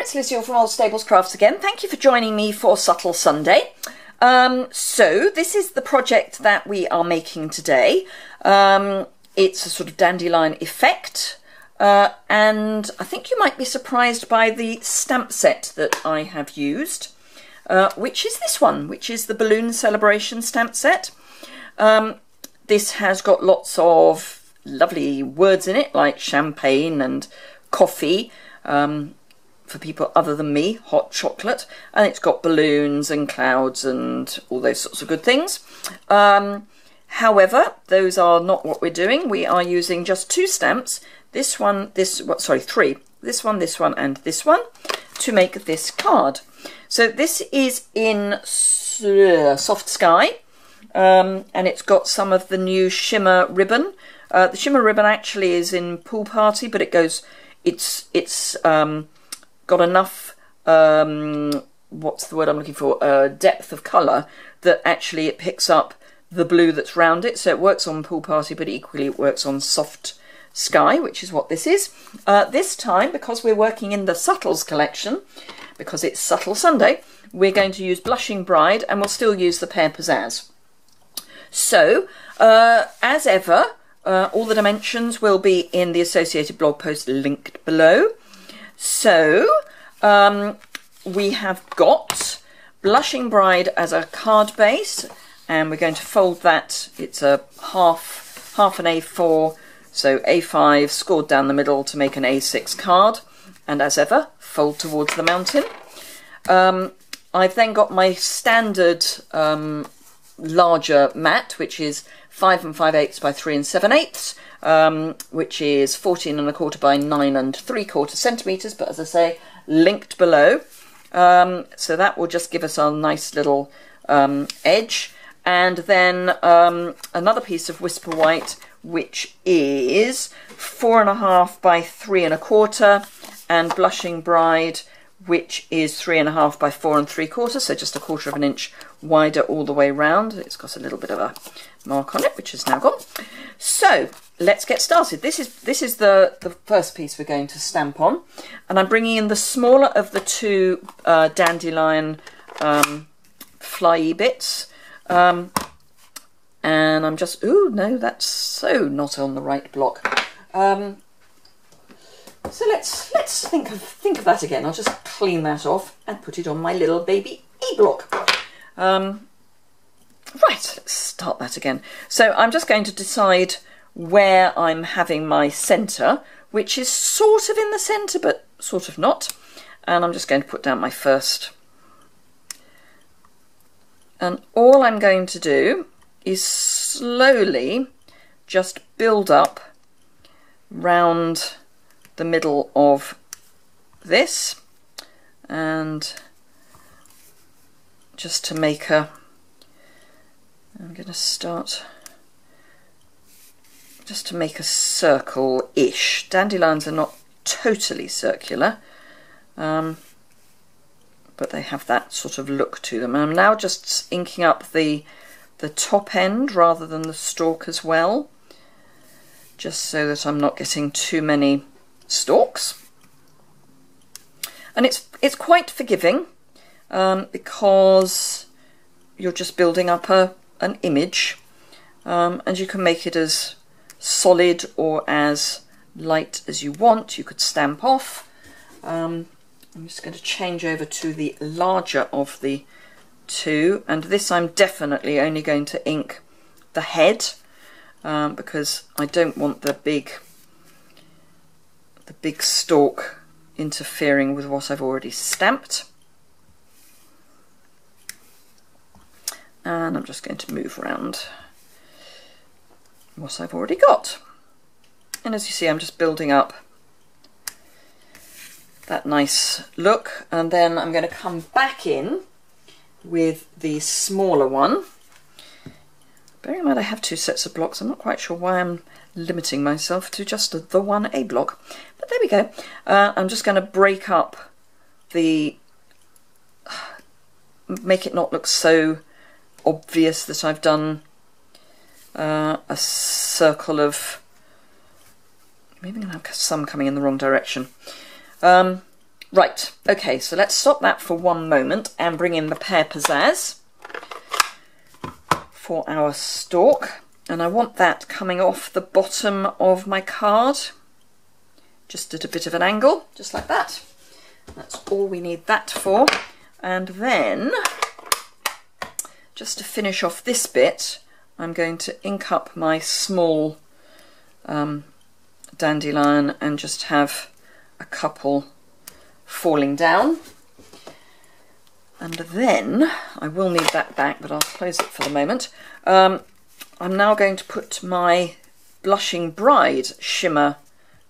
it's Liz Yuille from Old Stables Crafts again. Thank you for joining me for Subtle Sunday. So this is the project that we are making today. It's a sort of dandelion effect, and I think you might be surprised by the stamp set that I have used, which is this one, which is the Balloon Celebration stamp set. This has got lots of lovely words in it, like champagne and coffee, for people other than me, hot chocolate, and it's got balloons and clouds and all those sorts of good things. However, those are not what we're doing. We are using just two stamps, this one, three, this one, and this one, to make this card. So this is in Soft Sky, and it's got some of the new shimmer ribbon. The shimmer ribbon actually is in Pool Party, but it's got enough, what's the word I'm looking for, depth of colour, that actually it picks up the blue that's round it. So it works on Pool Party, but equally it works on Soft Sky, which is what this is. This time, because we're working in the Subtles collection, because it's Subtle Sunday, we're going to use Blushing Bride, and we'll still use the Pear Pizzazz. So, as ever, all the dimensions will be in the associated blog post linked below. So, we have got Blushing Bride as a card base, and we're going to fold that. It's a half an A4, so A5 scored down the middle to make an A6 card, and as ever, fold towards the mountain. I've then got my standard larger mat, which is 5 5/8 by 3 7/8, which is 14 1/4 by 9 3/4 centimetres, but as I say, linked below. So that will just give us our nice little edge. And then another piece of Whisper White, which is 4 1/2 by 3 1/4, and Blushing Bride, which is 3 1/2 by 4 3/4, so just 1/4 of an inch wider all the way round. It's got a little bit of a mark on it, which is now gone. So let's get started. This is the first piece we're going to stamp on, and I'm bringing in the smaller of the two dandelion flyy bits, and I'm just, ooh, no, that's so not on the right block. So let's think of that again. I'll just clean that off and put it on my little baby E block. Right, let's start that again. So I'm just going to decide where I'm having my centre, which is sort of in the centre, but sort of not. And I'm just going to put down my first. And all I'm going to do is slowly just build up round the middle of this, and just to make a, I'm going to start just to make a circle-ish. Dandelions are not totally circular, but they have that sort of look to them. And I'm now just inking up the top end rather than the stalk as well, just so that I'm not getting too many stalks. And it's quite forgiving, because you're just building up an image, and you can make it as solid or as light as you want. You could stamp off. I'm just going to change over to the larger of the two, and this I'm definitely only going to ink the head, because I don't want the big stalk interfering with what I've already stamped. And I'm just going to move around what I've already got. And as you see, I'm just building up that nice look, and then I'm going to come back in with the smaller one. Bearing in mind I have two sets of blocks, I'm not quite sure why I'm limiting myself to just the one A block, but there we go. I'm just going to break up make it not look so obvious that I've done a circle of, maybe I'm going to have some coming in the wrong direction. Right, okay, so let's stop that for one moment and bring in the Pear Pizzazz for our stalk. And I want that coming off the bottom of my card, just at a bit of an angle, just like that. That's all we need that for. And then, just to finish off this bit, I'm going to ink up my small dandelion and just have a couple falling down. And then, I will need that back, but I'll close it for the moment. I'm now going to put my Blushing Bride shimmer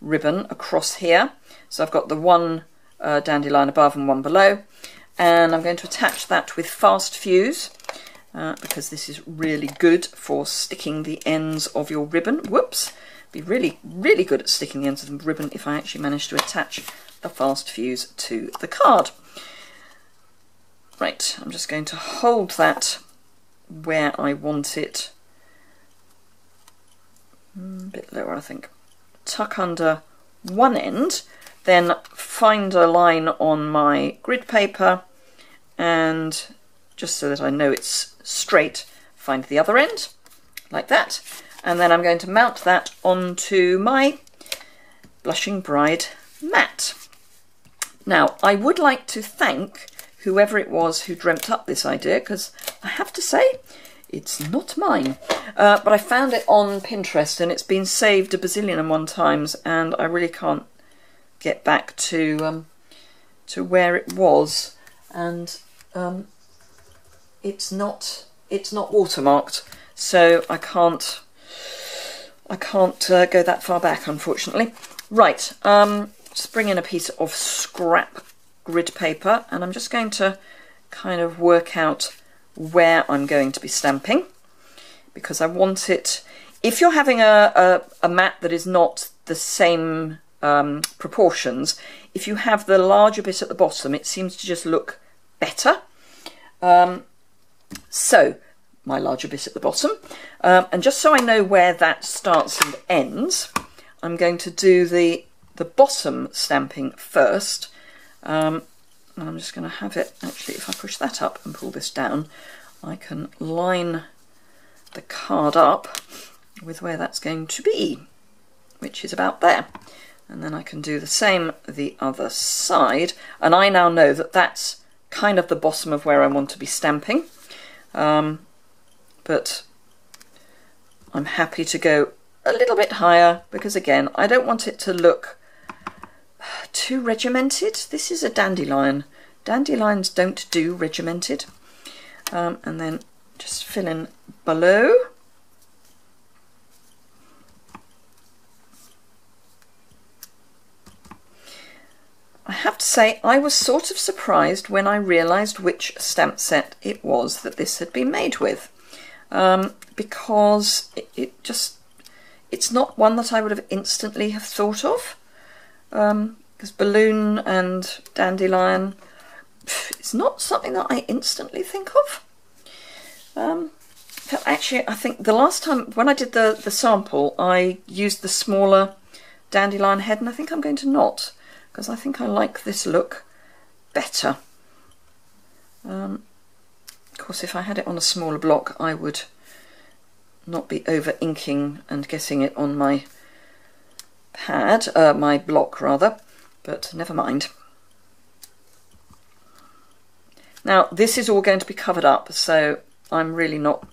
ribbon across here. So I've got the one dandelion above and one below. And I'm going to attach that with fast fuse because this is really good for sticking the ends of your ribbon. Whoops! Be really, really good at sticking the ends of the ribbon if I actually manage to attach the fast fuse to the card. Right, I'm just going to hold that where I want it. A bit lower, I think. Tuck under one end, then find a line on my grid paper, and just so that I know it's straight, find the other end, like that. And then I'm going to mount that onto my Blushing Bride mat. Now, I would like to thank whoever it was who dreamt up this idea, because I have to say, it's not mine. But I found it on Pinterest and it's been saved a bazillion and one times, and I really can't get back to where it was. And it's not watermarked, so I can't go that far back, unfortunately. Right, just bring in a piece of scrap grid paper, and I'm just going to kind of work out where I'm going to be stamping, because I want it, if you're having a mat that is not the same proportions, if you have the larger bit at the bottom, it seems to just look better. So my larger bit at the bottom, and just so I know where that starts and ends, I'm going to do the bottom stamping first. And I'm just going to have it, actually, if I push that up and pull this down, I can line the card up with where that's going to be, which is about there. And then I can do the same the other side, and I now know that that's kind of the bottom of where I want to be stamping. But I'm happy to go a little bit higher, because again, I don't want it to look too regimented. This is a dandelion. Dandelions don't do regimented. And then just fill in below. I have to say, I was sort of surprised when I realised which stamp set it was that this had been made with, because it's not one that I would have instantly have thought of, because balloon and dandelion, it's not something that I instantly think of. Actually, I think the last time when I did the sample, I used the smaller dandelion head, and I think I'm going to not, because I think I like this look better. Of course, if I had it on a smaller block, I would not be over inking and getting it on my pad, my block rather, but never mind. Now, this is all going to be covered up, so I'm really not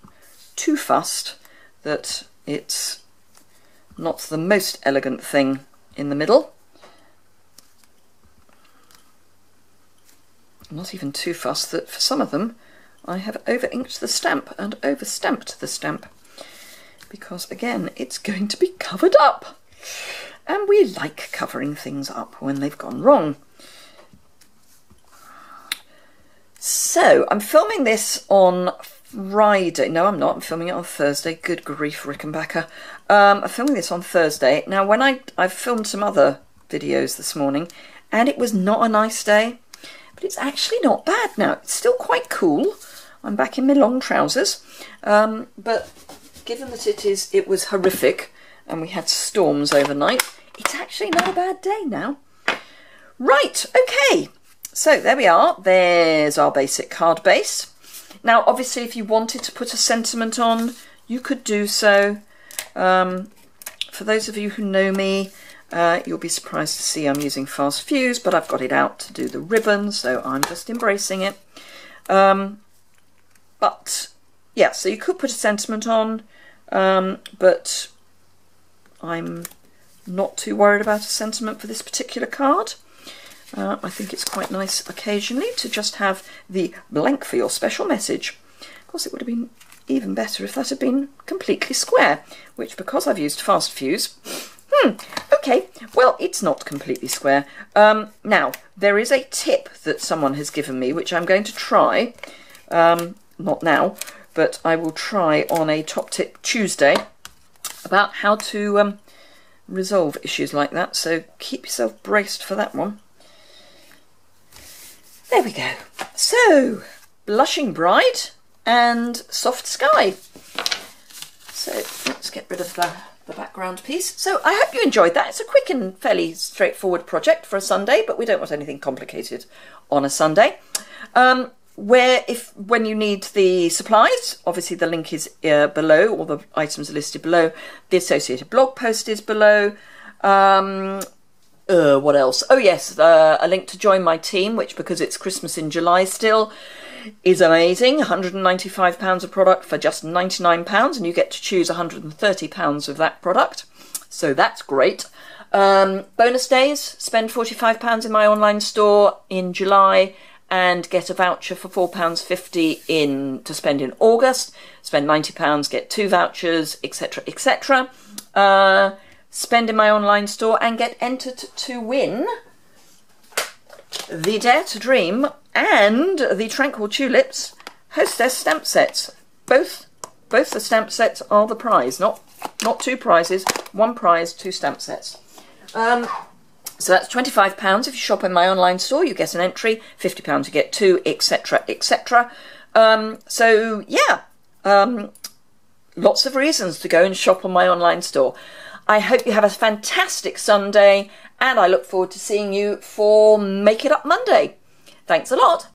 too fussed that it's not the most elegant thing in the middle. I'm not even too fussed that for some of them I have over-inked the stamp and over-stamped the stamp, because again, it's going to be covered up, and we like covering things up when they've gone wrong. So I'm filming this on Friday. No, I'm not. I'm filming it on Thursday. Good grief, Rickenbacker. I'm filming this on Thursday. Now, when I've filmed some other videos this morning, and it was not a nice day, but it's actually not bad now. It's still quite cool. I'm back in my long trousers. But given that it was horrific and we had storms overnight, it's actually not a bad day now. Right, okay. So there we are. There's our basic card base. Now, obviously, if you wanted to put a sentiment on, you could do so. For those of you who know me, you'll be surprised to see I'm using Fast Fuse, but I've got it out to do the ribbon, so I'm just embracing it. But yeah, so you could put a sentiment on, but I'm not too worried about a sentiment for this particular card. I think it's quite nice occasionally to just have the blank for your special message. Of course, it would have been even better if that had been completely square, which, because I've used Fast Fuse, okay, well, it's not completely square. Now, there is a tip that someone has given me, which I'm going to try, not now, but I will try on a Top Tip Tuesday, about how to resolve issues like that, so keep yourself braced for that one. There we go. So, Blushing Bride and Soft Sky. So let's get rid of the background piece. So I hope you enjoyed that. It's a quick and fairly straightforward project for a Sunday, but we don't want anything complicated on a Sunday. When you need the supplies, obviously the link is below, or the items are listed below. The associated blog post is below. What else? Oh yes, a link to join my team, which, because it's Christmas in July still, is amazing. £195 of product for just £99, and you get to choose £130 of that product. So that's great. Bonus days, spend £45 in my online store in July and get a voucher for £4.50 to spend in August. Spend £90, get 2 vouchers, etc, etc. Spend in my online store and get entered to win the Dare to Dream and the Tranquil Tulips Hostess stamp sets. Both the stamp sets are the prize, not 2 prizes, 1 prize, 2 stamp sets. So that's £25 if you shop in my online store. You get an entry, £50 you get 2, etc, etc. So yeah, lots of reasons to go and shop on my online store. I hope you have a fantastic Sunday, and I look forward to seeing you for Make It Up Monday. Thanks a lot.